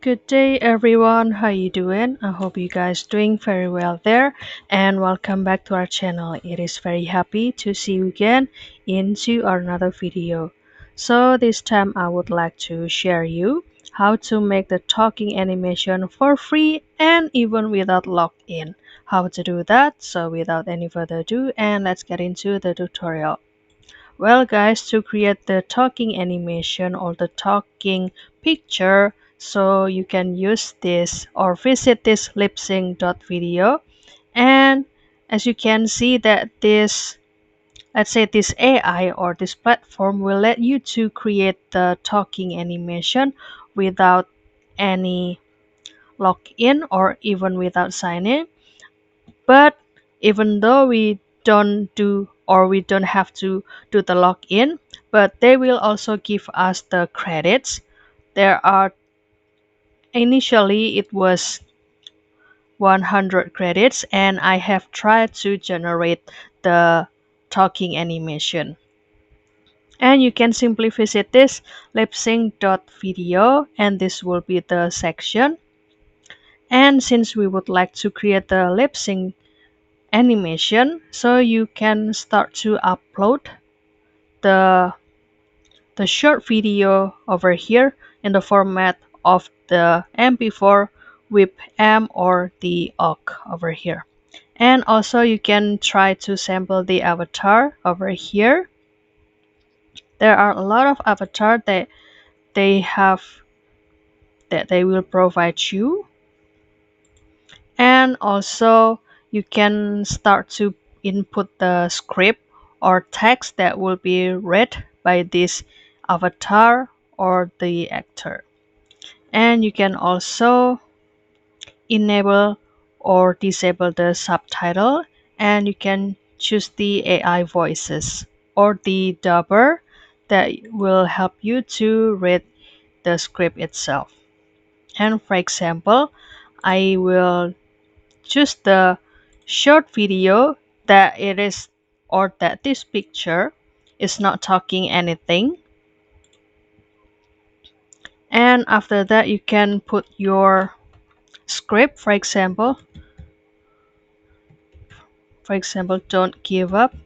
Good day everyone, how you doing? I hope you guys doing very well there, and welcome back to our channel. It is very happy to see you again into another video. So this time I would like to share you how to make the talking animation for free and even without login. How to do that? So without any further ado, and let's get into the tutorial. Well guys, to create the talking animation or the talking picture, so you can use this or visit this lipsync.video, and as you can see that this, let's say this AI or this platform will let you to create the talking animation without any login or even without sign in. But even though we don't have to do the login, but they will also give us the credits. There are initially it was 100 credits, and I have tried to generate the talking animation. And you can simply visit this lipsync.video, and this will be the section. And since we would like to create the lip sync animation, so you can start to upload the short video over here in the format of the MP4 with M or the OGG over here. And also you can try to sample the avatar over here. There are a lot of avatars that they will provide you, and also you can start to input the script or text that will be read by this avatar or the actor. And you can also enable or disable the subtitle, and you can choose the AI voices or the dubber that will help you to read the script itself. And for example, I will choose the short video that it is or that this picture is not talking anything. And after that you can put your script, for example, don't give up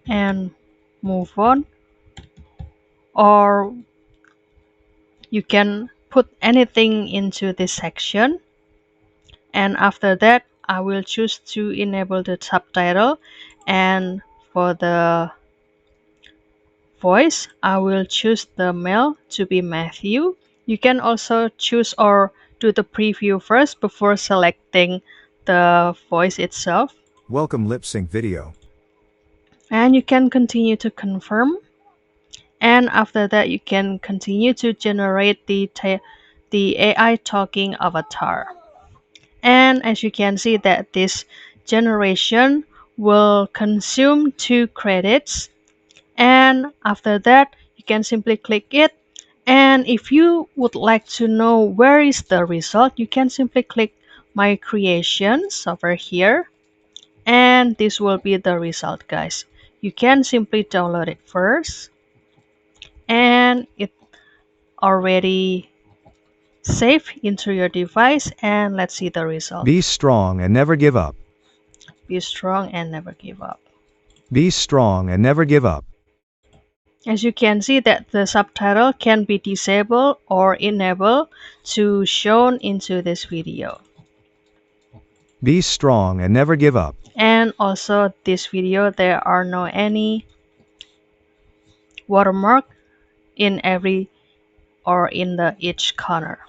and move on, or you can put anything into this section. And after that I will choose to enable the subtitle, and for the voice I will choose the male to be Matthew. You can also choose or do the preview first before selecting the voice itself. Welcome lipsync.video. And you can continue to confirm, and after that you can continue to generate the AI talking avatar. And as you can see that this generation will consume 2 credits, and after that you can simply click it. And if you would like to know where is the result, you can simply click my creations over here, and this will be the result guys. You can simply download it first, and it already saved into your device, and let's see the result. Be strong and never give up. Be strong and never give up. Be strong and never give up. As you can see that the subtitle can be disabled or enabled to shown into this video. Be strong and never give up. And also this video there are no any watermark in every or in the each corner.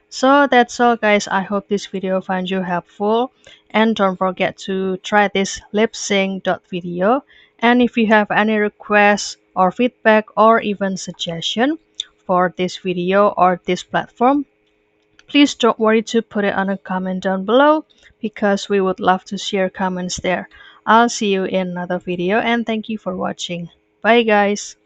So that's all guys. I hope this video finds you helpful, and don't forget to try this lipsync.video. And if you have any requests or feedback or even suggestion for this video or this platform, please don't worry to put it on a comment down below, because we would love to share comments there. I'll see you in another video, and thank you for watching. Bye guys.